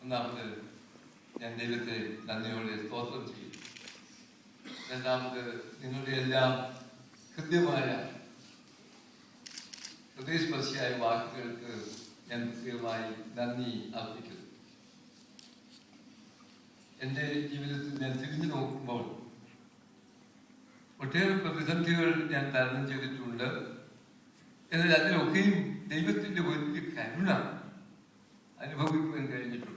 ഒന്നാമത് ഞാൻ ദൈവത്തെ നന്ദിയോടെ സ്തോത്രം ചെയ്യും. രണ്ടാമത് നിങ്ങളുടെ എല്ലാം കൃത്യമായ ഹൃദയസ്പർശിയായ വാക്കുകൾക്ക് ഞാൻ കൃത്യമായി നന്ദി അർപ്പിക്കുന്നു. എൻ്റെ ജീവിതത്തിൽ ഞാൻ തിരിഞ്ഞു നോക്കുമ്പോൾ ഒട്ടേറെ പ്രതിസന്ധികൾ ഞാൻ തരണം ചെയ്തിട്ടുണ്ട്. എന്നാൽ അതിലൊക്കെയും ദൈവത്തിൻ്റെ വലിയ കരുണ അനുഭവിക്കുവാൻ കഴിഞ്ഞിട്ടുണ്ട്.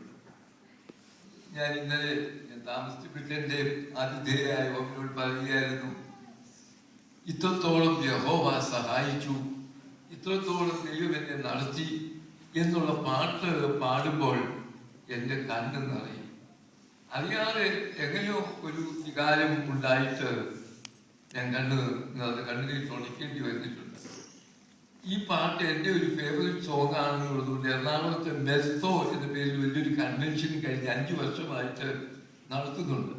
ഞാൻ ഇന്നലെ താമസിച്ച വീട്ടിൻ്റെ ആതിഥേയരായ അവരോട് പറയുകയായിരുന്നു, ഇത്രത്തോളം യഹോവ സഹായിച്ചു, ഇത്രത്തോളം ദൈവം എന്നെ നടത്തി എന്നുള്ള പാട്ട് പാടുമ്പോൾ എൻ്റെ കണ്ണ് നിറയും. അറിയാതെ എങ്ങനെയോ ഒരു വികാരം ഉണ്ടായിട്ട് ഞാൻ കണ്ണിൽ തുണയ്ക്കേണ്ടി വന്നിട്ടുണ്ട്. ഈ പാട്ട് എൻ്റെ ഒരു ഫേവറേറ്റ് സോങ് ആണെന്നുള്ളതുകൊണ്ട് എറണാകുളത്തെ മെസ്തോ എന്ന പേരിൽ വലിയൊരു കൺവെൻഷൻ കഴിഞ്ഞ് 5 വർഷമായിട്ട് നടത്തുന്നുണ്ട്.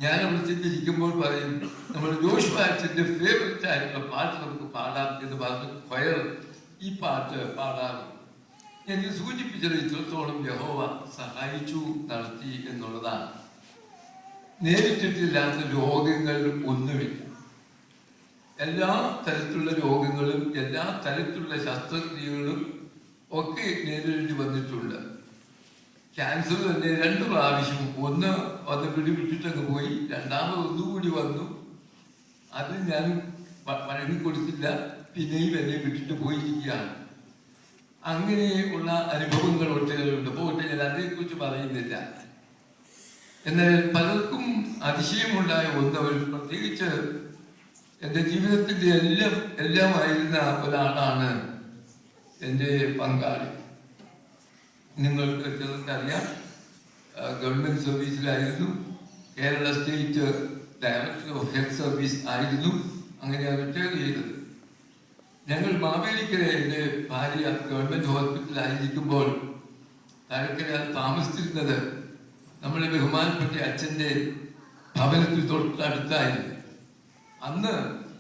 ഞാൻ അവിടെ ചെന്നിരിക്കുമ്പോൾ പറയും, നമ്മൾ ജോഷ് വാച്ചിന്റെ ഫേവറേറ്റ് ആയിട്ടുള്ള പാട്ട് നമുക്ക് പാടാം എന്ന് പറഞ്ഞ് കൊയർ ഈ പാട്ട് പാടാറുണ്ട്. എനിക്ക് സൂചിപ്പിച്ചത് ഇത്രത്തോളം യഹോവ സഹായിച്ചു നടത്തി എന്നുള്ളതാണ്. നേരിട്ടിട്ടില്ലാത്ത രോഗങ്ങൾ ഒന്നുമില്ല. എല്ലാ തരത്തിലുള്ള രോഗങ്ങളും എല്ലാ തരത്തിലുള്ള ശസ്ത്രക്രിയകളും ഒക്കെ നേരിടേണ്ടി വന്നിട്ടുണ്ട്. ക്യാൻസർ തന്നെ 2 പ്രാവശ്യം, ഒന്ന് വന്ന് പിടിവിട്ടിട്ടങ്ങ് പോയി, രണ്ടാമത് ഒന്നുകൂടി വന്നു. അത് ഞാൻ വഴങ്ങിക്കൊടുത്തില്ല, പിന്നെയും എന്നെ വിട്ടിട്ട് പോയിരിക്കുകയാണ്. അങ്ങനെയുള്ള അനുഭവങ്ങൾ ഒട്ടേറെയുണ്ട്. പോട്ടെ, ഞാൻ അതേക്കുറിച്ച് പറയുന്നില്ല. എന്നാൽ പലർക്കും അതിശയമുണ്ടായ ഒന്നവർ, പ്രത്യേകിച്ച് എൻ്റെ ജീവിതത്തിൻ്റെ എല്ലാമായിരുന്ന ഒരാളാണ് എൻ്റെ പങ്കാളി. നിങ്ങൾക്ക് ചിലർക്കറിയാം, ഗവൺമെൻറ് സർവീസിലായിരുന്നു, Kerala state director of health service ആയിരുന്നു. അങ്ങനെയാണ് റിട്ടയർ ചെയ്തത്. ഞങ്ങൾ മാവേലിക്കര, എൻ്റെ ഭാര്യ ഗവൺമെൻറ് ഹോസ്പിറ്റലായിരിക്കുമ്പോൾ താഴക്കര താമസിച്ചിരുന്നത് നമ്മുടെ ബഹുമാനപ്പെട്ട അച്ഛൻ്റെ ഭവനത്തിൽ തൊട്ടടുത്തായിരുന്നു. അന്ന്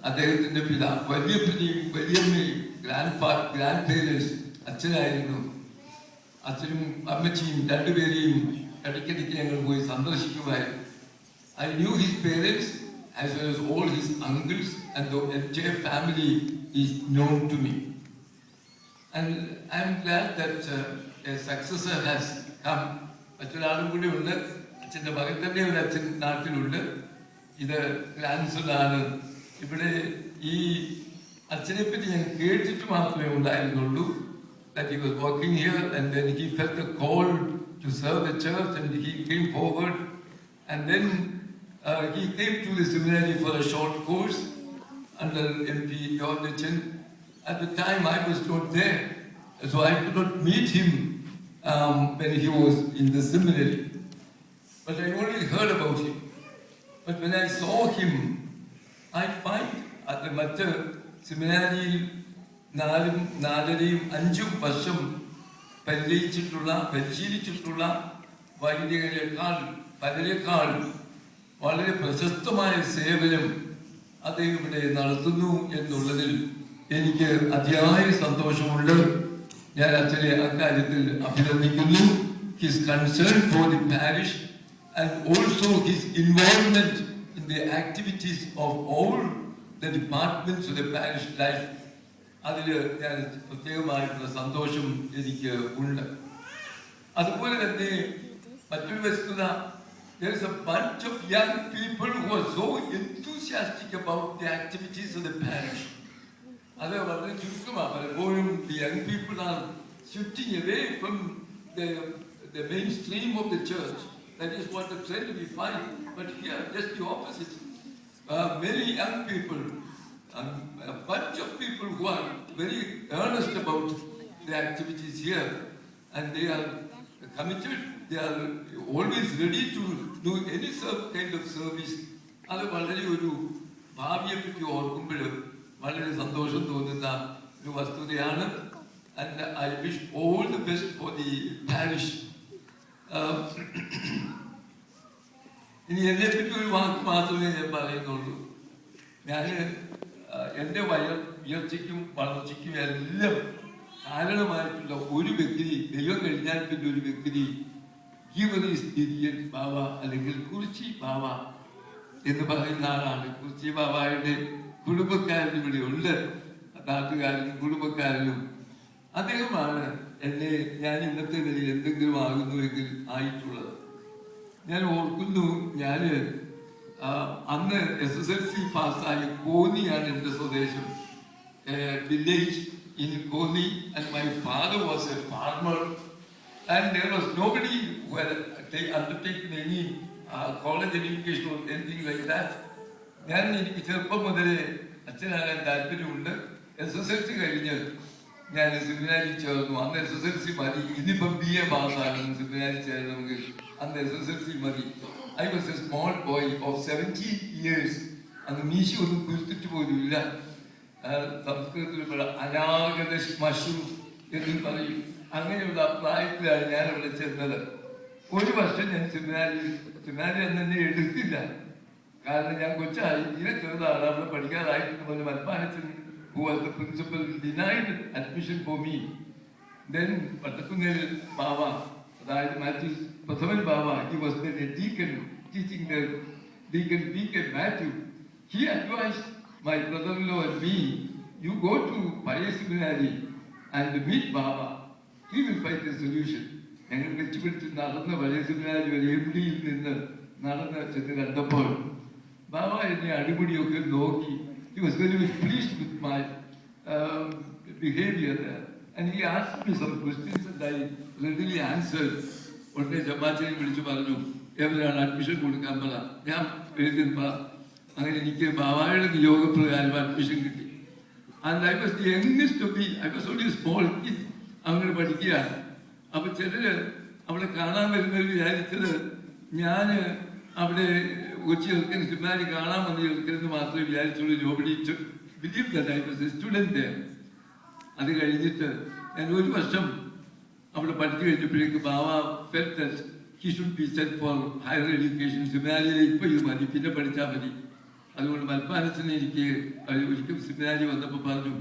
അദ്ദേഹത്തിൻ്റെ വലിയപ്പനെയും വലിയമ്മയും ഗ്രാൻഡ് പേരൻസ് അച്ഛനായിരുന്നു. അച്ഛനും അമ്മച്ചിയും 2 പേരെയും ഇടയ്ക്കിടയ്ക്ക് ഞങ്ങൾ പോയി സന്ദർശിക്കുമായിരുന്നു. I knew his parents as well as all his uncles, and the entire family is known to me. And I am glad that a successor has come. മറ്റൊരാളും കൂടി ഉണ്ട്. അച്ഛൻ്റെ മകൻ തന്നെ ഒരു അച്ഛൻ നാട്ടിലുണ്ട്. ഇത് ഗ്രാൻഡ് ആണ്. ഇവിടെ ഈ അച്ഛനെ പറ്റി ഞാൻ കേട്ടിട്ട് മാത്രമേ ഉണ്ടായിരുന്നുള്ളൂ. That he was working here, and then he felt a call to serve the church, and he came forward, and then he came to the seminary for a short course under MP George Chen. At the time I was not there, so I could not meet him when he was in the seminary. But I only heard about him. But when I saw him, I find at the Matter seminary 4-5 വർഷം പരിശീലിച്ചിട്ടുള്ള പലരെക്കാൾ വളരെ പ്രശസ്തമായ സേവനം അദ്ദേഹം ഇവിടെ നടത്തുന്നു എന്നുള്ളതിൽ എനിക്ക് അതിയായ സന്തോഷമുണ്ട്. ഞാൻ അച്ഛനെ അക്കാര്യത്തിൽ അഭിനന്ദിക്കുന്നു. His concern for the parish and also his involvement in the activities of all the departments of the parish life. അതിൽ ഞാൻ പ്രത്യേകമായിട്ടുള്ള സന്തോഷം എനിക്ക് ഉണ്ട്. അതുപോലെ തന്നെ മറ്റൊരു വസ്തുത, there is a bunch of young people who are so enthusiastic about the activities of the parish. അത് വളരെ ചുരുക്കമാണ്. പലപ്പോഴും the young people are shifting away from the mainstream of the church. That is what the trend we find. But here, just the opposite. Many young people, a bunch of people who are very earnest about the activities here, and they are committed. They are always ready to do any kind of service. അത് വളരെ ഒരു ഭാവിയെ പറ്റി ഓർക്കുമ്പോൾ വളരെ സന്തോഷം തോന്നുന്ന ഒരു വസ്തുതയാണ്. And I wish all the best for the parish. ഇനി എന്നെപ്പറ്റി ഒരു വാക്ക് മാത്രമേ ഞാൻ പറയുന്നുള്ളൂ. ഞാൻ എൻ്റെ ഉയർച്ചയ്ക്കും വളർച്ചയ്ക്കും എല്ലാം കാരണമായിട്ടുള്ള ഒരു വ്യക്തി, ദൈവം കഴിഞ്ഞാൽ പിന്നെ ഒരു വ്യക്തി ഗിവറീസ് ഇരിയൻ ബാബ അല്ലെങ്കിൽ കുറിച്ചി ബാബ എന്ന് പറയുന്ന ആളാണ്. കുറിച്ചി ബാബയുടെ കുടുംബക്കാരൻ ഇവിടെ ഉണ്ട്, നാട്ടുകാരനും കുടുംബക്കാരനും. അദ്ദേഹമാണ് എന്നെ ഞാൻ ഇന്നത്തെ നിലയിൽ എന്തെങ്കിലും ആകുന്നുവെങ്കിൽ ആയിട്ടുള്ളത്. ഞാൻ ഓർക്കുന്നു, ഞാൻ അന്ന് SSLC പാസ്സായി കോന്നിയാണ് എൻ്റെ സ്വദേശം, village in Koni, and my father was a farmer, and there was nobody who had undertaken any college education or anything like that. ഞാൻ എനിക്ക് ചെറുപ്പം മുതലേ അച്ഛനാകാൻ താല്പര്യമുണ്ട്. SSLC കഴിഞ്ഞ് ഞാൻ സെമിനാരിൽ ചേർന്നു. അന്ന് SSLC മതി, ഇന്നിപ്പം BA പാസ്സാകണം സെമിനാരിൽ ചേരണമെങ്കിൽ. അന്ന് SSLC മതി. I was a small boy of 17 years. അന്ന് മീശ ഒന്നും കുരുത്തിട്ട് പോലും ഇല്ല. സംസ്കൃതത്തിൽ അനാഗത ശ്മശു എന്ന് പറയും. അങ്ങനെയുള്ള പ്രായത്തിലാണ് ഞാൻ അവിടെ ചെന്നത്. ഒരു വർഷം ഞാൻ സെമിനാരി അന്ന് എന്നെ എടുത്തില്ല, കാരണം ഞാൻ കൊച്ചായി, തീരെ ചെറുതാണ്, അവിടെ പഠിക്കാറായിട്ട് പറഞ്ഞ് മൽപ്പാനച്ചൻ who was the principal denied admission for me. Then പട്ടക്കുന്നേൽ ബാബ, അതായത് മാത്യൂസ് പ്രഥമൻ ബാബ, he was then a deacon teaching the deacon Matthew. He advised my brother-in-law and me, you go to Paya Seminary and meet Baba. He will find a solution. ഞങ്ങൾ വെച്ചുപിടിച്ച് നടന്ന പഴയ സെമിനാരി വരെ MD-യിൽ നിന്ന് നടന്ന് ചെന്ന് കണ്ടപ്പോൾ ബാബ എന്നെ അടിമുടിയൊക്കെ നോക്കി. He was very much pleased with my behavior there. And he asked me some questions and I readily answered. ഉടനെ ജമാച്ചനെ വിളിച്ചു പറഞ്ഞു, എവിടെയാണ് അഡ്മിഷൻ കൊടുക്കാൻ പറ. ഞാൻ എഴുതുമ്പോൾ അങ്ങനെ എനിക്ക് ബാബായുടെ നിയോഗപ്രകാരം അഡ്മിഷൻ കിട്ടി. And I was the youngest of I was only a small kid. അങ്ങനെ പഠിക്കുകയാണ്. അപ്പൊ ചിലര് അവിടെ കാണാൻ വരുന്നവർ വിചാരിച്ചത് ഞാൻ അവിടെ കൊച്ചി ചെറുക്കൻ സെമിനാരി കാണാൻ വന്ന് ചെറുക്കനെന്ന് മാത്രമേ വിചാരിച്ചുള്ളൂ. Nobody believed that I was a student there. അത് കഴിഞ്ഞിട്ട് ഞാൻ ഒരു വർഷം അവിടെ പഠിച്ചു കഴിഞ്ഞപ്പോഴേക്ക് ബാബ felt that he should be sent for higher education. സെമിനാരിയിൽ ഇപ്പൊ ഇത് മതി, പിന്നെ പഠിച്ചാൽ മതി. അതുകൊണ്ട് മൽപ്പാനച്ചനെ എനിക്ക് ഒരിക്കൽ സെമിനാരി വന്നപ്പോൾ പറഞ്ഞു,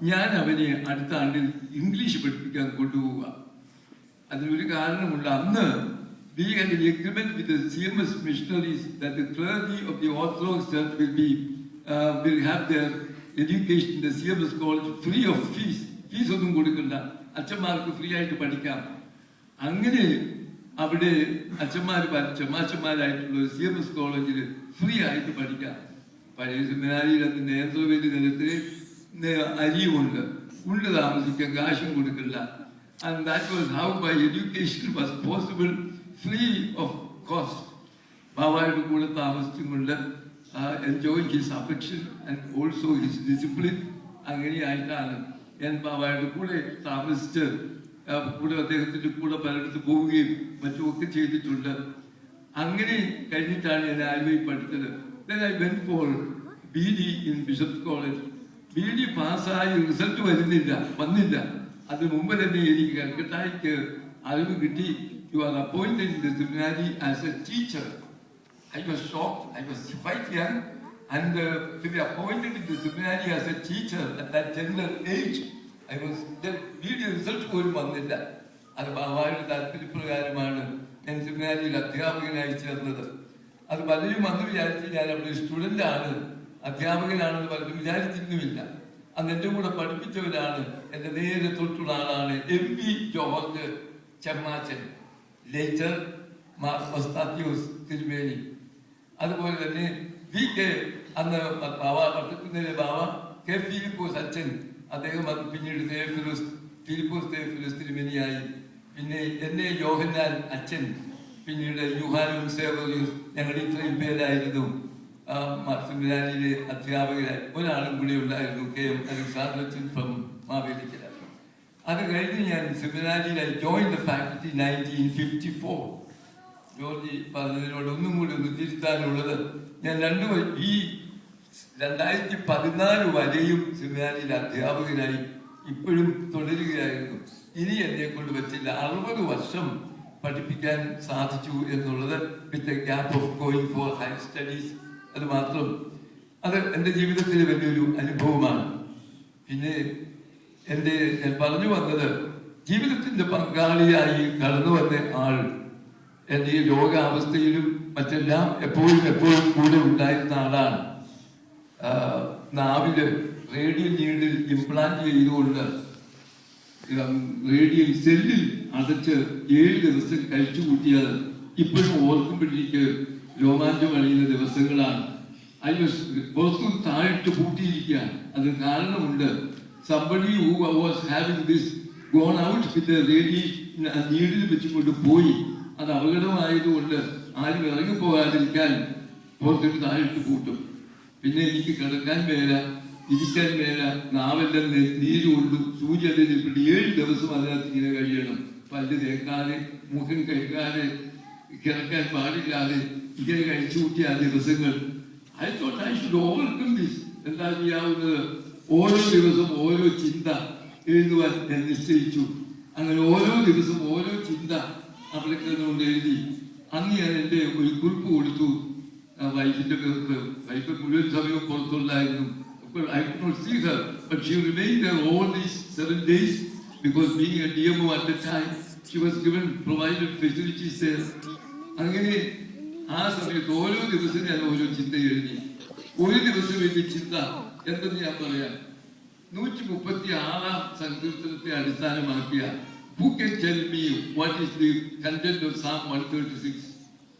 ഞാൻ അവനെ അടുത്ത ആണ്ടിൽ ഇംഗ്ലീഷ് പഠിപ്പിക്കാൻ കൊണ്ടുപോവുക. അതിനൊരു കാരണമുണ്ട്. അന്ന് we had an agreement with the CMS missionaries that the clergy of the Orthodox Church will have their education in the CMS college free of fees. Fees ഒന്നും കൊടുക്കണ്ട, അച്ഛന്മാർക്ക് ഫ്രീ ആയിട്ട് പഠിക്കാം. അങ്ങനെ അവിടെ അച്ഛന്മാർ ചെമ്മാച്ചന്മാരായിട്ടുള്ള CMS കോളേജിൽ ഫ്രീ ആയിട്ട് പഠിക്കാം. പഴയ സെമിനാരിയിൽ അന്ന് നേന്ത്രവേലി നിലത്തിൽ അരിയുമുണ്ട്, ഉള്ളു താമസിക്കാൻ കാശും കൊടുക്കില്ല. And that was how my education was possible, free of cost. ബാബായുടെ കൂടെ താമസിച്ചുകൊണ്ട് enjoying his affection and also his discipline. അങ്ങനെയായിട്ടാണ് ഞാൻ ബാബായുടെ കൂടെ താമസിച്ച് കൂടെ അദ്ദേഹത്തിന്റെ കൂടെ പലയിടത്ത് പോവുകയും മറ്റുമൊക്കെ ചെയ്തിട്ടുണ്ട്. അങ്ങനെ കഴിഞ്ഞിട്ടാണ് ഞാൻ ആലുവയിൽ പഠിച്ചത്. Then I went for BD in Bishop's College. BD പാസ്സായി റിസൾട്ട് വന്നില്ല. അതിന് മുമ്പ് തന്നെ എനിക്ക് കൽക്കട്ടയ്ക്ക് അറിവ് കിട്ടി. You are appointed in the seminary as a teacher. I was shocked. I was quite young, and to be appointed in the seminary as a teacher at that tender age, I was the BD result പോലും വന്നില്ല. അത് ബാബായുടെ താല്പര്യപ്രകാരമാണ് ഞാൻ സെമിനാരിയിൽ അധ്യാപകനായി ചേർന്നത്. അത് പലരും അന്ന് വിചാരിച്ച് ഞാൻ അവിടെ സ്റ്റുഡൻ്റ് ആണ്, അധ്യാപകനാണെന്ന് പലരും വിചാരിച്ചിരുന്നുമില്ല. അന്ന് എൻ്റെ കൂടെ പഠിപ്പിച്ചവരാണ്, എൻ്റെ നേരെ തൊട്ടുള്ള ആളാണ് MV ജോർജ് ചെമ്മാച്ചൻ, ലേറ്റർ മസ്താത്യോസ് തിരുമേനി. അതുപോലെ തന്നെ VK അന്ന് ബാബ പഠിപ്പിക്കുന്നതിലെ ബാബ K ഫിലിപ്പോസ് അച്ഛൻ, അദ്ദേഹം അത് പിന്നീട് ഫിലിപ്പോസ് തിരുമേനിയായി. പിന്നെ എന്നെ യോഹന്നാൻ അച്ഛൻ, പിന്നീട് യുഹാനും സേവറിയൂസ്, ഞങ്ങൾ ഇത്രയും പേരായിരുന്നു സെമിനാരിയിലെ അധ്യാപകരായി. ഒരാളും കൂടി ഉണ്ടായിരുന്നു, KM അലക്സാണ്ടർ ഫ്രം മാവേലിക്കര. അത് കഴിഞ്ഞ് ഞാൻ സെമിനാരിയിൽ ജോയിൻ ദ ഫാക്കൽറ്റി 1954. ജോർജി പറഞ്ഞതിനോട് ഒന്നും കൂടി ഒന്ന് തിരുത്താനുള്ളത്, ഞാൻ 2014 വരെയും സെമിനാരിയിൽ അധ്യാപകനായി ഇപ്പോഴും തുടരുകയായിരുന്നു. ഇനി എന്നെ കൊണ്ട് പറ്റില്ല. 60 വർഷം പഠിപ്പിക്കാൻ സാധിച്ചു എന്നുള്ളത് with a gap of going for higher studies. അത് മാത്രം, അത് എൻ്റെ ജീവിതത്തിലെ വലിയൊരു അനുഭവമാണ്. പിന്നെ ഞാൻ പറഞ്ഞു വന്നത്, ജീവിതത്തിന്റെ പങ്കാളിയായി കടന്നു വന്ന ആൾ എൻ്റെ ഈ രോഗാവസ്ഥയിലും മറ്റെല്ലാം എപ്പോഴും കൂടെ ഉണ്ടായിരുന്ന ആളാണ്. നാവില് റേഡിയൽ നീഡിൽ ഇംപ്ലാന്റ് ചെയ്തുകൊണ്ട് റേഡിയൽ സെല്ലിൽ അടച്ച് 7 ദിവസം കഴിച്ചു കൂട്ടിയത് ഇപ്പോഴും ഓർക്കുമ്പോഴേക്ക് രോമാഞ്ചം അണിയുന്ന ദിവസങ്ങളാണ്. പുറത്തും താഴിട്ട് പൂട്ടിയിരിക്കാൻ അത് കാരണമുണ്ട്. somebody who was having this gone out with the radiation needle വെച്ചുകൊണ്ട് പോയി. അത് അപകടമായതുകൊണ്ട് ആരും ഇറങ്ങിപ്പോകാതിരിക്കാൻ പുറത്തിട്ട് താഴിട്ട് പൂട്ടും. പിന്നെ എനിക്ക് കിടക്കാൻ മേല, ഇരിക്കാൻ മേല, നാവെല്ലാം നീര് കൊണ്ടും സൂചി അതിൽപ്പെട്ട് 7 ദിവസം അതിനകത്ത് ഇങ്ങനെ കഴിയണം. പല്ല് തേക്കാതെ, മുഖം കഴിക്കാതെ, കിടക്കാൻ പാടില്ലാതെ ഇങ്ങനെ കഴിച്ചു കൂട്ടിയ ആ ദിവസങ്ങൾ. I thought I should overcome this. എന്താ ചെയ്യാവുന്നത്? ഓരോ ദിവസം ഓരോ ചിന്ത എഴുതുവാൻ ഞാൻ നിശ്ചയിച്ചു. അങ്ങനെ ഓരോ ദിവസം ഓരോ ചിന്ത അവിടെ കിടന്നുകൊണ്ട് എഴുതി. അന്ന് ഞാൻ എൻ്റെ ഒരു കുറിപ്പ് കൊടുത്തു വൈഫിന്റെ പേർക്ക്. വൈഫ് മുഴുവൻ സമയവും പുറത്തുണ്ടായിരുന്നു. I could not see her, but she remained there all these 7 days because being a DMO at the time, she was provided facilities there. അങ്ങനെ ആ സമയത്ത് ഓരോ ദിവസം ഞാൻ ഓരോ ചിന്ത എഴുതി. ഒരു ദിവസം എഴുതിയ ചിന്ത എന്തെന്ന് ഞാൻ പറയാം. 136 സങ്കീർത്തനത്തെ അടിസ്ഥാനമാക്കിയ who can tell me what is the content of Psalm 136?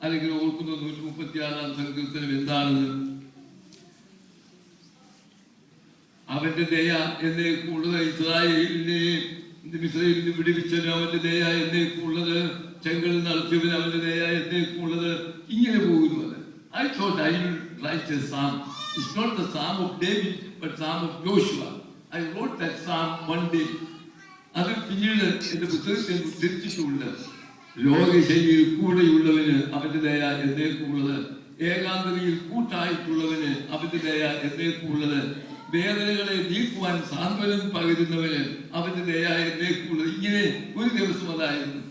അല്ലെങ്കിൽ ഓർക്കുന്നു 136 സങ്കീർത്തനം എന്താണെന്ന്? അവന്റെ ദയ എന്നേക്കുള്ളത് ഇസ്രായേലിനെ മിസ്രയീമിൽ നിന്ന് വിടുവിച്ചവൻ അവന്റെ ദയ എന്നേക്കുള്ളത്, ചെങ്കടൽ നടത്തിയവൻ അവന്റെ ദയ എന്നേക്കുള്ളത്. ഇങ്ങനെ പോകുന്നു. അത് I thought I will write a psalm. It's not the Psalm of David, but Psalm of Joshua. I wrote that psalm one day. അത് പിന്നീട് എന്റെ പുസ്തകത്തിൽ ഉദ്ധരിച്ചിട്ടുണ്ട്. ലോകശൈലിയിൽ കൂടെയുള്ളവന് അവന്റെ ദയ എന്നേക്കുള്ളത്, ഏകാന്തതയിൽ കൂട്ടായിട്ടുള്ളവന് അവന്റെ ദയ എന്നേക്കുള്ളത്, വേദനകളെ നീക്കുവാൻ സാന്ത്വനം പകരുന്നവന് അവന്റെ ദയ എന്നേക്കുള്ളത്. ഇങ്ങനെ ഒരു ദിവസം അതായിരുന്നു.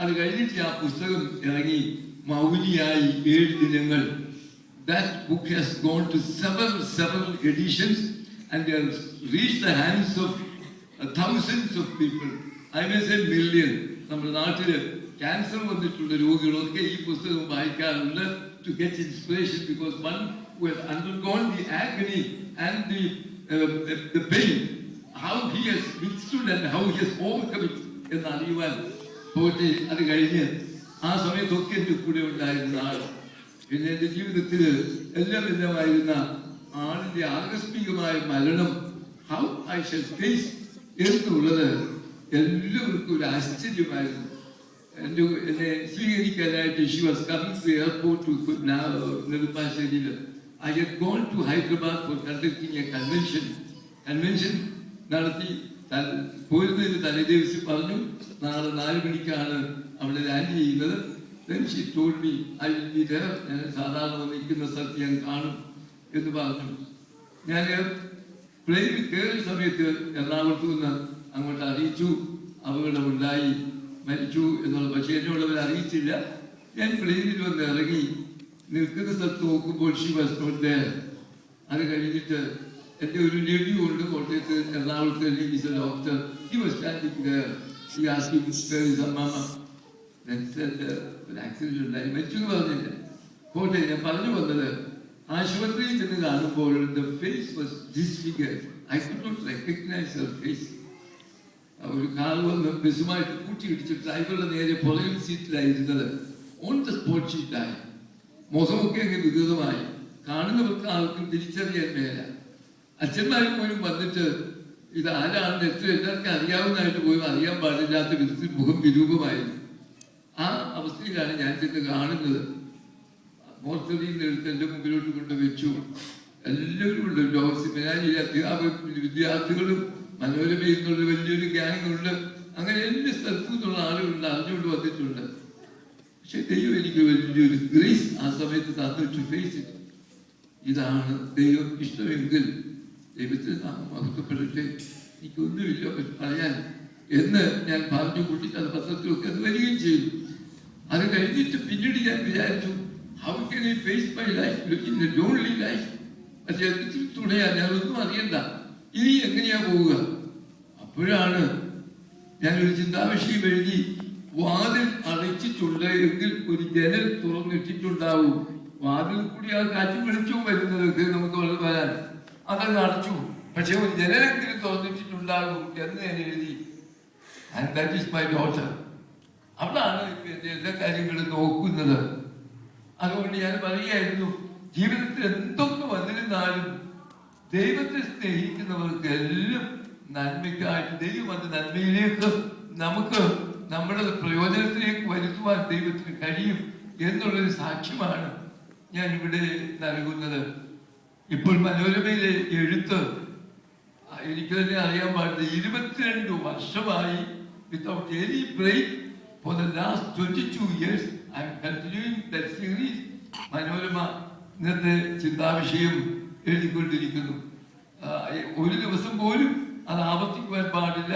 അത് കഴിഞ്ഞിട്ട് ആ പുസ്തകം ഇറങ്ങി മൗനിയായി 7 ദിനങ്ങൾ. That book has gone to several editions and has reached the hands of thousands of people. I may say million. നമ്മുടെ നാട്ടില് ക്യാൻസർ വന്നിട്ടുള്ള രോഗികളൊക്കെ ഈ പുസ്തകം വായിക്കാറുണ്ട് to get inspiration, because one who has undergone the agony and the pain, how he has withstood and how he has overcome it എന്ന് അറിയുവാൻ പോട്ടെ. അത് കഴിഞ്ഞ് ആ സമയത്തൊക്കെ എൻ്റെ കൂടെ ഉണ്ടായിരുന്ന ആൾ, പിന്നെ എൻ്റെ ജീവിതത്തിൽ എല്ലാമായിരുന്ന ആളിൻ്റെ ആകസ്മികമായ മരണം, ഹൗ ഐ ഷൽ ഫേസ് എന്നുള്ളത് എല്ലാവർക്കും ഒരു ആശ്ചര്യമായിരുന്നു. എന്നെ സ്വീകരിക്കാനായിട്ട് she was coming to the airport to നെടുമ്പാശ്ശേരിയിൽ. I had gone to Hyderabad for conducting a convention നടത്തി. പോയിരുന്നതിന് തലേദിവസം പറഞ്ഞു നാളെ 4 മണിക്കാണ് അവിടെ ലാൻഡ് ചെയ്യുന്നത്. Then she told me I will be there. ഞാൻ സാധാരണ നിൽക്കുന്ന സ്ഥലത്ത് ഞാൻ കാണും എന്ന് പറഞ്ഞു. ഞാൻ പ്ലെയിനിൽ കയറിയ സമയത്ത് എറണാകുളത്ത് നിന്ന് അങ്ങോട്ട് അറിയിച്ചു അപകടമുണ്ടായി, മരിച്ചു എന്നുള്ളത്. പക്ഷേ എന്നോടവർ അറിയിച്ചില്ല. ഞാൻ പ്ലെയിനിൽ വന്ന് ഇറങ്ങി നിൽക്കുന്ന സ്ഥലത്ത് നോക്കുമ്പോൾ she was not there. അത് കഴിഞ്ഞിട്ട് എൻ്റെ ഒരു നെവ്യൂ ഉണ്ട് കോട്ടയത്ത് എറണാകുളത്ത്, is a doctor. He was standing there. He asked me, where is Mama? Then said ഒരു ആക്സിഡന്റ് ഉണ്ടായി, മരിച്ചു എന്ന് പറഞ്ഞില്ല. കോട്ടയം ഞാൻ പറഞ്ഞു വന്നത്, ആശുപത്രിയിൽ ചെന്ന് കാണുമ്പോൾ the face was disfigured. I could not recognize her face. ഒരു കാർ വന്ന് ബസ്സുമായിട്ട് കൂട്ടിയിടിച്ച് ഡ്രൈവറുടെ നേരെ പുറകിൽ സീറ്റിലായിരുന്നത്. ഓൺ ദ സ്പോട്ട് ഷീറ്റായി. മുഖമൊക്കെ അങ്ങ് വികൃതമായി. കാണുന്നവർക്ക് ആർക്കും തിരിച്ചറിയാൻ മേല. അച്ഛന്മാർ പോലും വന്നിട്ട് ഇത് ആരാണെന്ന് എല്ലാവർക്കും അറിയാവുന്നതായിട്ട് പോലും അറിയാൻ പാടില്ലാത്ത വിധത്തിൽ മുഖം വിരൂപമായിരുന്നു. ആ അവസ്ഥയിലാണ് ഞാൻ ചെന്ന് കാണുന്നത്. മോർച്ചറിയിൽ നിന്ന് എടുത്ത് എൻ്റെ മുമ്പിലോട്ട് കൊണ്ട് വെച്ചു. എല്ലാവരും ഉണ്ട്. വിദ്യാർത്ഥികളും മനോരമയിൽ നിന്നുള്ള വലിയൊരു ഗ്യാങ് ഉണ്ട്. അങ്ങനെ എല്ലാ സ്ഥലത്തു നിന്നുള്ള ആളുകളുണ്ട്, അറിഞ്ഞുകൊണ്ട് വന്നിട്ടുണ്ട്. പക്ഷെ ദൈവം എനിക്ക് വലിയൊരു ഗ്രേസ് ആ സമയത്ത് തന്നിട്ട് ഫേസ് ഇറ്റ്. ഇതാണ് ദൈവം ഇഷ്ടമെങ്കിൽ ദൈവത്തിൽ നാം മഹത്വപ്പെടട്ടെ, എനിക്കൊന്നുമില്ല പറയാൻ എന്ന് ഞാൻ പറഞ്ഞു കൂട്ടി. അത് പത്രത്തിലൊക്കെ അത് വരികയും ചെയ്തു. അത് കഴിഞ്ഞിട്ട് പിന്നീട് ഞാൻ വിചാരിച്ചു, how can I face my life in a lonely life? പക്ഷേ തുടയാ, ഞാനൊന്നും അറിയണ്ട, ഇനി എങ്ങനെയാ പോവുക? അപ്പോഴാണ് ഞാനൊരു ചിന്താവിഷയം എഴുതി വാതിൽ അടച്ചിട്ടുണ്ട് എങ്കിൽ ഒരു ജനൽ തുറന്നിട്ടിട്ടുണ്ടാവും. വാതിൽ കൂടി ആ കാറ്റും വെളിച്ചവും വരുന്നതൊക്കെ നമുക്ക് വരാൻ അതങ്ങ് അടച്ചു. പക്ഷെ ഒരു ജനലെങ്കിലും തുറന്നിട്ടിട്ടുണ്ടാകും എന്ന് ഞാൻ എഴുതി. And that is my daughter. അവളാണ് എല്ലാ കാര്യങ്ങളും നോക്കുന്നത്. അതുകൊണ്ട് ഞാൻ പറയുകയായിരുന്നു, ജീവിതത്തിൽ എന്തൊക്കെ വന്നിരുന്നാലും ദൈവത്തെ സ്നേഹിക്കുന്നവർക്ക് എല്ലാം നന്മയ്ക്കായിട്ട് ദൈവം അത് നന്മയിലേക്ക് നമുക്ക് നമ്മുടെ പ്രയോജനത്തിലേക്ക് വരുത്തുവാൻ ദൈവത്തിന് കഴിയും എന്നുള്ളൊരു സാക്ഷ്യമാണ് ഞാൻ ഇവിടെ നൽകുന്നത്. ഇപ്പോൾ മനോരമയിലെ എഴുത്ത് എനിക്ക് തന്നെ അറിയാൻ പാടില്ല. 22 വർഷമായി without any break for the last 22 years I am continuing that series. Manorama ഇന്നത്തെ ചിന്താവിഷയം എഴുതിക്കൊണ്ടിരിക്കുന്നു. ഒരു ദിവസം പോലും അത് ആവർത്തിക്കുവാൻ പാടില്ല.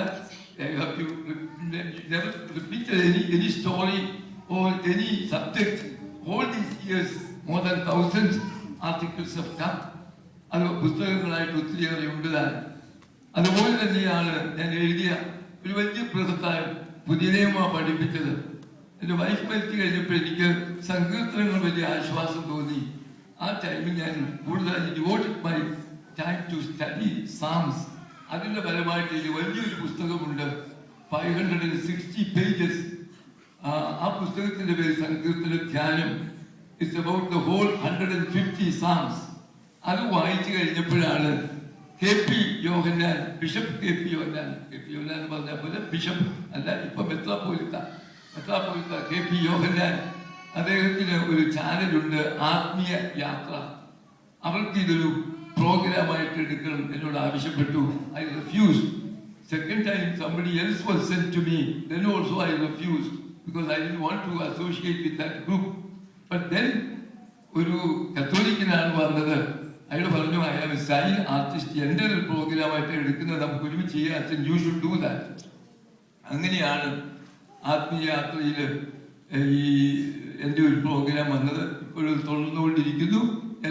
Never repeated any story or any subject. All these years, more than 1000 articles have come. അത് പുസ്തകങ്ങളായിട്ട് ഒത്തിരിയേറെ ഉണ്ടതാണ്. അതുപോലെ തന്നെയാണ് ഞാൻ എഴുതിയ ഒരു വലിയ ബൃഹത്തായ പുതിയ നിയമം പഠിപ്പിച്ചത്. എൻ്റെ വൈഫ് മരിച്ചു കഴിഞ്ഞപ്പോൾ എനിക്ക് സങ്കീർത്തനങ്ങൾ വലിയ ആശ്വാസം തോന്നി. ആ ടൈമിൽ ഞാൻ കൂടുതലായി devoted my time to study Psalms. അതിൻ്റെ ഫലമായിട്ട് എനിക്ക് വലിയൊരു പുസ്തകമുണ്ട്, 560 pages. ആ പുസ്തകത്തിന്റെ പേര് Sankeerthana Dhyanam. It's about the whole 150 Psalms. അത് വായിച്ചു കഴിഞ്ഞപ്പോഴാണ് KP Yohannan, bishop KP Yohannan എന്ന് പറഞ്ഞ പോലെ ബിഷപ്പ് അല്ല, ഇപ്പൊ മെത്രാപ്പോലിത്ത KP യോഹന്നാൻ, അദ്ദേഹത്തിന് ഒരു ചാനലുണ്ട്, ആത്മീയ യാത്ര. അവർക്ക് ഇതൊരു പ്രോഗ്രാമായിട്ട് എടുക്കണം എന്നോട് ആവശ്യപ്പെട്ടു. I refused. Second time somebody else was sent to me, then also I refused because I didn't want to associate with that group. But then ഒരു കത്തോലിക്കനാണ് വന്നത്. അയാൾ പറഞ്ഞു, I am a sign artist, എൻ്റെ ഒരു പ്രോഗ്രാമായിട്ട് എടുക്കുന്നത് നമുക്ക് ഒരുമിച്ച് ചെയ്യാം, അച്ഛൻ യു ഷുഡ് ഡു ദാറ്റ്. അങ്ങനെയാണ് ആത്മീയ യാത്രയിൽ ഈ എൻ്റെ ഒരു പ്രോഗ്രാം വന്നത്. ഇപ്പോഴും തുടർന്നുകൊണ്ടിരിക്കുന്നു.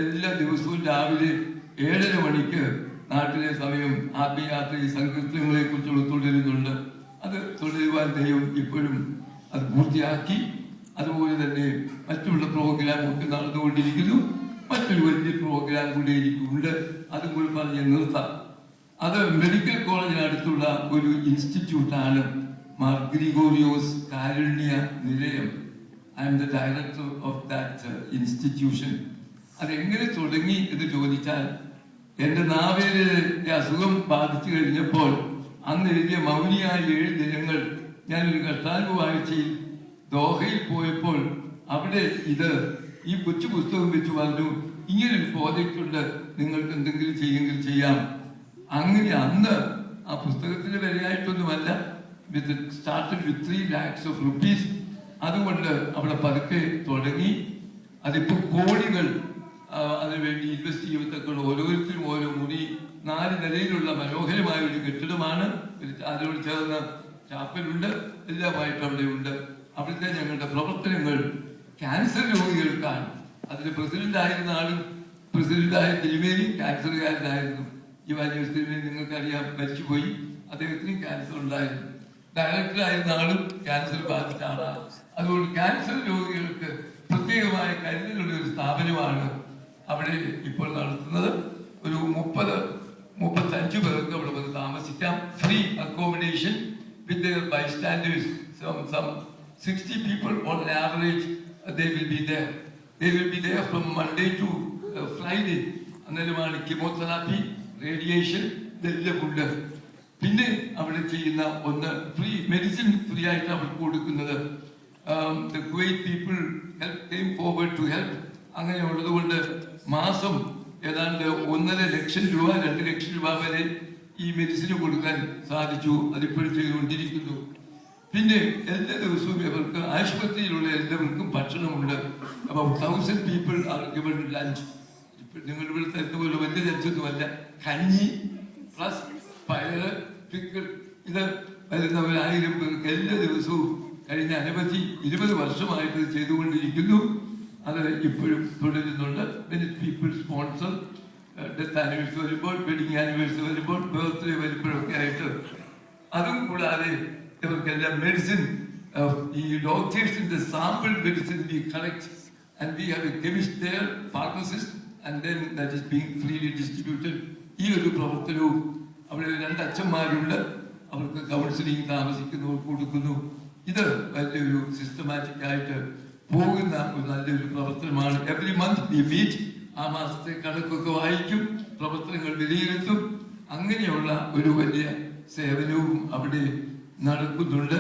എല്ലാ ദിവസവും രാവിലെ 7:30 മണിക്ക് നാട്ടിലെ സമയം ആത്മീയാത്രയിൽ സങ്കീർത്തനങ്ങളെ കുറിച്ചുള്ള തുടരുന്നുണ്ട്. അത് തുടരുവാൻ ദൈവം ഇപ്പോഴും അത് പൂർത്തിയാക്കി. അതുപോലെ തന്നെ മറ്റുള്ള പ്രോഗ്രാം ഒക്കെ നടന്നുകൊണ്ടിരിക്കുന്നു. മറ്റൊരു വലിയ പ്രോഗ്രാം കൂടി എനിക്കുണ്ട്, അതും കൂടി പറഞ്ഞ് നിർത്താം. അത് മെഡിക്കൽ കോളേജിനടുത്തുള്ള ഒരു ഇൻസ്റ്റിറ്റ്യൂട്ടാണ്, മാർ ഗ്രിഗോറിയോസ് കാരുണ്യ നിലയം. I M the director of that institution. അതെങ്ങനെ തുടങ്ങി എന്ന് ചോദിച്ചാൽ, എൻ്റെ നാവിലെ അസുഖം ബാധിച്ചു കഴിഞ്ഞപ്പോൾ അന്ന് എഴുതിയ മൗനിയായ 7 ദിനങ്ങൾ ഞാനൊരു കർത്താനുവാഴ്ചയിൽ ദോഹയിൽ പോയപ്പോൾ അവിടെ ഈ കൊച്ചു പുസ്തകം വെച്ച് പറഞ്ഞു, ഇങ്ങനൊരു പ്രോജക്റ്റ് ഉണ്ട്, നിങ്ങൾക്ക് എന്തെങ്കിലും ചെയ്യെങ്കിൽ ചെയ്യാം. അങ്ങനെ അന്ന് ആ പുസ്തകത്തിന് വിലയായിട്ടൊന്നുമല്ല, started with 3 lakhs of rupees. അതുകൊണ്ട് അവിടെ പതുക്കെ തുടങ്ങി. അതിപ്പോൾ കോടികൾ അതിനുവേണ്ടി ഇൻവെസ്റ്റ് ചെയ്യത്തക്കൾ ഓരോരുത്തരും ഓരോ മുറി, 4 നിലയിലുള്ള മനോഹരമായ ഒരു കെട്ടിടമാണ്. അതിനോട് ചേർന്ന ചാപ്പലുണ്ട്, എല്ലാമായിട്ട് അവിടെ ഉണ്ട്. അവിടുത്തെ ഞങ്ങളുടെ പ്രവർത്തനങ്ങൾ ക്യാൻസർ രോഗികൾക്കാണ്. അതിന് പ്രസിഡന്റായ തിരുമേനി ക്യാൻസറുകാരനായിരുന്നു. ഇവാനിയോസ് തിരുമേനി നിങ്ങൾക്കറിയാം, മരിച്ചുപോയി. അദ്ദേഹത്തിനും ക്യാൻസർ ഉണ്ടായിരുന്നു. ഡയറക്ടറായിരുന്ന ആളും ക്യാൻസർ ബാധിച്ച ആളാണ്. അതുകൊണ്ട് ക്യാൻസർ രോഗികൾക്ക് പ്രത്യേകമായ കരുതലുള്ള ഒരു സ്ഥാപനമാണ് അവിടെ ഇപ്പോൾ നടത്തുന്നത്. ഒരു 30-35 പേർക്ക് അവിടെ വന്ന് താമസിക്കാം. Free accommodation with their bystanders. Some 60 people on an average they will be there. They will be there from Monday to Friday. അന്നേരമാണ് കീമോതെറാപ്പി, റേഡിയേഷൻ ഇതെല്ലാം ഉണ്ട്. പിന്നെ അവിടെ ചെയ്യുന്ന ഒന്ന് ഫ്രീ മെഡിസിൻ, ഫ്രീ ആയിട്ട് അവർക്ക് കൊടുക്കുന്നത്. The Kuwait people came forward to help. അങ്ങനെ ഉള്ളതുകൊണ്ട് മാസം ഏതാണ്ട് 1.5 ലക്ഷം രൂപ 2 ലക്ഷം രൂപ വരെ ഈ മെഡിസിന് കൊടുക്കാൻ സാധിച്ചു. അതിപ്പോഴും ചെയ്തുകൊണ്ടിരിക്കുന്നു. പിന്നെ എല്ലാ ദിവസവും ഇവർക്ക് ആശുപത്രിയിലുള്ള എല്ലാവർക്കും ഭക്ഷണമുണ്ട്. അപ്പോൾ 1000 people are given lunch. നിങ്ങൾ ഇവിടുത്തെ എന്തുപോലെ വലിയ ലഞ്ചൊന്നുമല്ല, കഞ്ഞി പ്ലസ് പയറ്, പിക്കിൾ, ഇത് വരുന്ന 1000 പേർക്ക് എല്ലാ ദിവസവും കഴിഞ്ഞ അനവധി 20 വർഷമായിട്ട് ചെയ്തുകൊണ്ടിരിക്കുന്നു. അത് ഇപ്പോഴും തുടരുന്നുണ്ട്. Many people sponsor death anniversary വരുമ്പോൾ, വെഡിങ് ആനിവേഴ്സറി വരുമ്പോൾ, ബർത്ത്ഡേ വരുമ്പോഴൊക്കെ ആയിട്ട്. അതും കൂടാതെ ഇവർക്കെല്ലാം medicine doctors in the sample medicine we collect, and we have a chemist there, pharmacist, and then that is being freely distributed. ഈ ഒരു പ്രവർത്തനവും അവിടെ 2 അച്ഛന്മാരുണ്ട്, അവർക്ക് കൗൺസിലിംഗ് താമസിക്കുന്നവർക്ക് കൊടുക്കുന്നു. ഇത് വലിയൊരു സിസ്റ്റമാറ്റിക് ആയിട്ട് പോകുന്ന ഒരു നല്ലൊരു പ്രവർത്തനമാണ്. എവറി മന്ത് വി മീറ്റ്, ആ മാസത്തെ കണക്കൊക്കെ വായിക്കും, പ്രവർത്തനങ്ങൾ വിലയിരുത്തും. അങ്ങനെയുള്ള ഒരു വലിയ സേവനവും അവിടെ നടക്കുന്നുണ്ട്.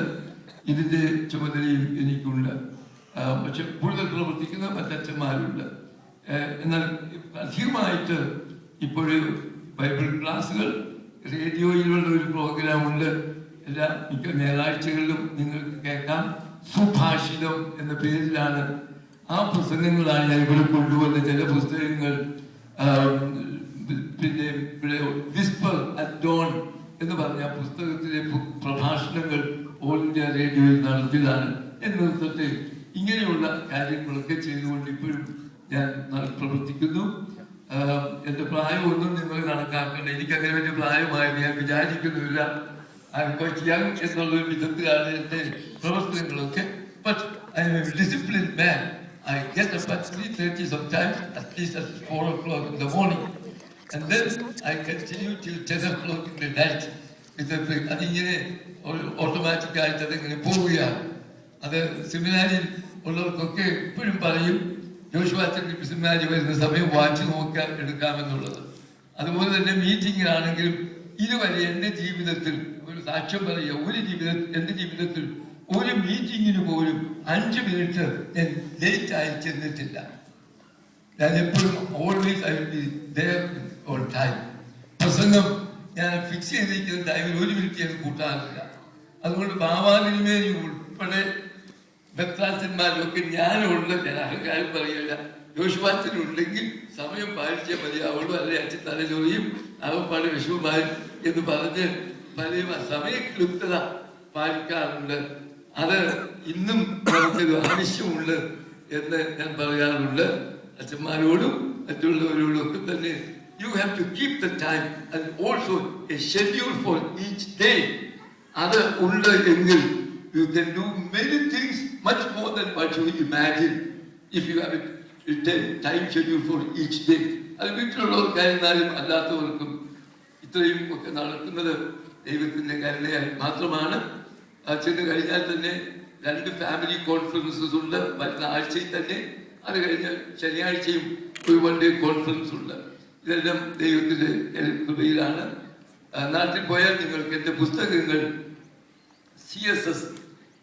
ഇതിന്റെ ചുമതലയും എനിക്കുണ്ട്. പക്ഷെ കൂടുതൽ പ്രവർത്തിക്കുന്ന മറ്റച്ഛന്മാരുണ്ട്. എന്നാൽ അധികമായിട്ട് ഇപ്പോഴും ബൈബിൾ ക്ലാസ്സുകൾ, റേഡിയോയിലുള്ള ഒരു പ്രോഗ്രാം ഉണ്ട്, എല്ലാ മിക്ക ഞായറാഴ്ചകളിലും നിങ്ങൾക്ക് കേൾക്കാം. സുഭാഷിതം എന്ന പേരിലാണ് ആ പ്രസംഗങ്ങളാണ് ഞാൻ ഇവിടെ കൊണ്ടുവന്ന ചില പുസ്തകങ്ങൾ. പിന്നെ ഇവിടെ വിസ്പർ അറ്റ് ഡോൺ എന്ന് പറഞ്ഞ പുസ്തകത്തിലെ പ്രഭാഷണങ്ങൾ ഓൾ ഇന്ത്യ റേഡിയോയിൽ നടത്തിയതാണ് എന്നൊക്കെ. ഇങ്ങനെയുള്ള കാര്യങ്ങളൊക്കെ ചെയ്തുകൊണ്ട് ഇപ്പോഴും ഞാൻ പ്രവർത്തിക്കുന്നു. എന്റെ പ്രായമൊന്നും നിങ്ങൾ കണക്കാക്കേണ്ട, എനിക്ക് അങ്ങനെ വലിയ പ്രായമായത് ഞാൻ വിചാരിക്കുന്നില്ല. എന്നുള്ളൊരു വിധത്തിലാണ് എന്റെ പ്രവർത്തനങ്ങളൊക്കെ. But I am a disciplined man. I get up at 3:30 sometimes, at least at 4 o'clock in the morning, and then I continue till 10 o'clock in the night. അതിങ്ങനെ ഓട്ടോമാറ്റിക് ആയിട്ട് അതിങ്ങനെ പോവുകയാണ്. അത് സെമിനാരിൽ ഉള്ളവർക്കൊക്കെ എപ്പോഴും പറയും, ജോഷുവാച്ചൻ സെമിനാരി വരുന്ന സമയം വാച്ച് നോക്കാൻ എടുക്കാമെന്നുള്ളത്. അതുപോലെ തന്നെ മീറ്റിങ്ങിനാണെങ്കിലും ഇതുവരെ എന്റെ ജീവിതത്തിൽ ഒരു സാക്ഷ്യം പറയുക, എന്റെ ജീവിതത്തിൽ ഒരു മീറ്റിങ്ങിന് പോലും 5 മിനിറ്റ് ഞാൻ ലേറ്റ് ആയി ചെന്നിട്ടില്ല. ഞാൻ എപ്പോഴും always I will be there on time. പ്രസംഗം ഞാൻ ഫിക്സ് ചെയ്തിരിക്കുന്ന ടൈമിൽ 1 മിനിറ്റ് ഞാൻ കൂട്ടാറില്ല. അതുകൊണ്ട് ബാബാനിന്മേൽ ഉൾപ്പെടെ ബത്രാച്ചന്മാരൊക്കെ ഞാനുള്ള, ഞാൻ അഹങ്കാരം പറയുകയില്ല, ജോഷുവാച്ചനുണ്ടെങ്കിൽ സമയം പാലിച്ചേ മതിയാവുള്ളൂ, അല്ലെ അച്ഛൻ തലചൊറിയും അവൻ പല വിഷമമായി എന്ന് പറഞ്ഞ് പല സമയക്ലിപ്തത പാലിക്കാറുണ്ട്. അത് ഇന്നും നമുക്കൊരു ആവശ്യമുണ്ട് എന്ന് ഞാൻ പറയാറുണ്ട് അച്ഛന്മാരോടും മറ്റുള്ളവരോടും ഒക്കെ തന്നെ. You have to keep the time and also a schedule for each day. അത് ഉണ്ട് എങ്കിൽ you can do many things much more than what you imagine if you have a time schedule for each day. അത് വീട്ടിലുള്ളവർക്കായിരുന്നാലും അല്ലാത്തവർക്കും ഇത്രയും ഒക്കെ നടക്കുന്നത് ദൈവത്തിന്റെ കരുണയാൽ മാത്രമാണ്. ചെന്ന് കഴിഞ്ഞാൽ തന്നെ 2 ഫാമിലി കോൺഫറൻസസ് ഉണ്ട് വരുന്ന ആഴ്ചയിൽ തന്നെ. അത് കഴിഞ്ഞ് ശനിയാഴ്ചയും ഒരു 1 ഡേ കോൺഫറൻസ് ഉണ്ട്. ഇതെല്ലാം ദൈവത്തിന്റെ കൃപയിലാണ്. നാട്ടിൽ പോയാൽ നിങ്ങൾക്ക് എന്റെ പുസ്തകങ്ങൾ CSS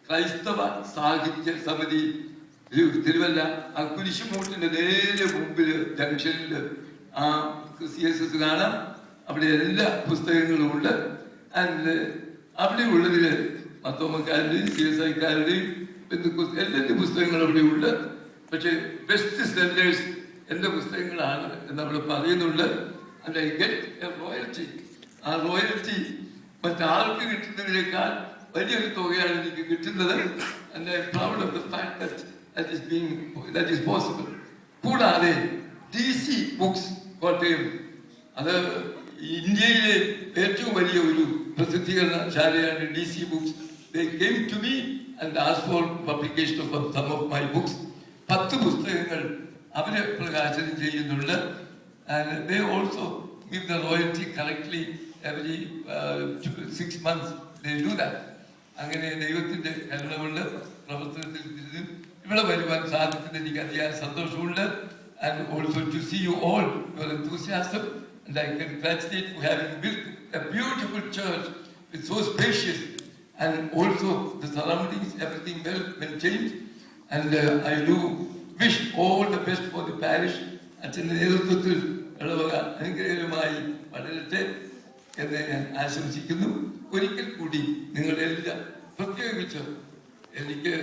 ക്രൈസ്തവ സാഹിത്യ സമിതി തിരുവല്ല, ആ കുരിശുമൂട്ടിന്റെ നേരെ മുമ്പിൽ ജംഗ്ഷനിൽ ആ CSS കാണാം. അവിടെ എല്ലാ പുസ്തകങ്ങളും ഉണ്ട്. ആൻഡ് അവിടെ ഉള്ളതില് മത്തോമക്കാരുടെയും CSIക്കാരുടെയും എല്ലാ പുസ്തകങ്ങളും അവിടെ ഉണ്ട്. പക്ഷെ ബെസ്റ്റ് സെല്ലേഴ്സ് എന്റെ പുസ്തകങ്ങളാണ് എന്ന് അവിടെ പറയുന്നുണ്ട്. And I get A royalty. ആ റോയൽറ്റി മറ്റാർക്ക് കിട്ടുന്നതിനേക്കാൾ വലിയൊരു തുകയാണ് എനിക്ക് കിട്ടുന്നത്. And I am proud of the fact that is possible. കൂടാതെ DC ബുക്സ് കോട്ടയം, അത് ഇന്ത്യയിലെ ഏറ്റവും വലിയ ഒരു പ്രസിദ്ധീകരണ ശാലയാണ് DC books. They came to me and asked for publication of some of my books. 10 പുസ്തകങ്ങൾ അവര് പ്രകാശനം ചെയ്യുന്നുണ്ട്. And they also give the royalty correctly every 6 months. They do that. അങ്ങനെ ദൈവത്തിന്റെ കരുണ കൊണ്ട് പ്രവർത്തനത്തിൽ ഇവിടെ വരുവാൻ സാധിക്കുന്നത് എനിക്ക് അതിയായ സന്തോഷമുണ്ട്. And also to see you all, your enthusiasm, and I congratulate for having built a beautiful church. It's so spacious, and also the surroundings, everything well maintained. And I do wish all the best for the parish. അച്ഛൻ്റെ നേതൃത്വത്തിൽ ഇടവക അനുഗ്രഹമായി വളരട്ടെ എന്ന് ഞാൻ ആശംസിക്കുന്നു. ഒരിക്കൽ കൂടി നിങ്ങളെല്ലാം, പ്രത്യേകിച്ച് എനിക്ക്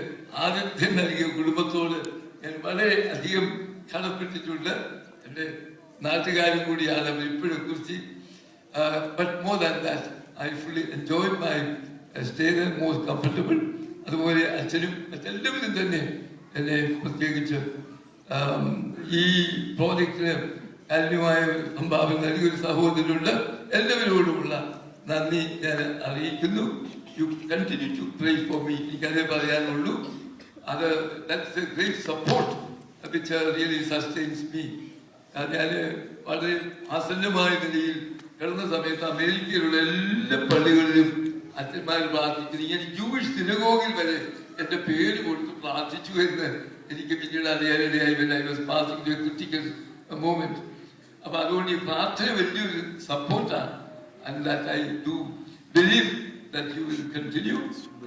ആതിഥ്യം നൽകിയ കുടുംബത്തോട് ഞാൻ വളരെ അധികം കടപ്പെട്ടിട്ടുണ്ട്. എൻ്റെ നാട്ടുകാരും കൂടിയാണ് അവർ ഇപ്പോഴും കുറിച്ച്. But more than that I fully enjoy my stay there, most comfortable. അതുപോലെ അച്ഛനും മറ്റെല്ലാവരും തന്നെ എന്നെ പ്രത്യേകിച്ച് ഈ പ്രോജക്റ്റിന് കാര്യമായ സംഭാവന നൽകിയൊരു സഹോദരനുണ്ട്. എല്ലാവരോടുമുള്ള നന്ദി ഞാൻ അറിയിക്കുന്നു. you continue to pray for me. എനിക്കതേ പറയാനുള്ളൂ. That's a great support which really sustains me. ഞാൻ വളരെ ആസന്നമായ നിലയിൽ കിടന്ന സമയത്ത് അമേരിക്കയിലുള്ള എല്ലാ പള്ളികളിലും അച്ഛന്മാർ പ്രാർത്ഥിക്കുന്നു. ഞാൻ ജൂയിഷ് സിനഗോഗിൽ വരെ എന്റെ പേര് കൊടുത്ത് പ്രാർത്ഥിച്ചു എന്ന് എനിക്ക് പിന്നീട് അറിയാനിടയായി. when I was passing through a critical moment. അപ്പൊ അതുകൊണ്ട് ഈ പ്രാർത്ഥന വലിയൊരു സപ്പോർട്ടാണ്. And that I do believe that you will continue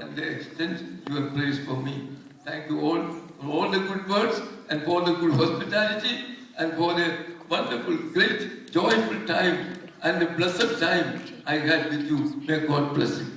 and extend your praise for me. Thank you all for all the good words and for the good hospitality and for the wonderful, great, joyful time and the blessed time I had with you. May God bless you.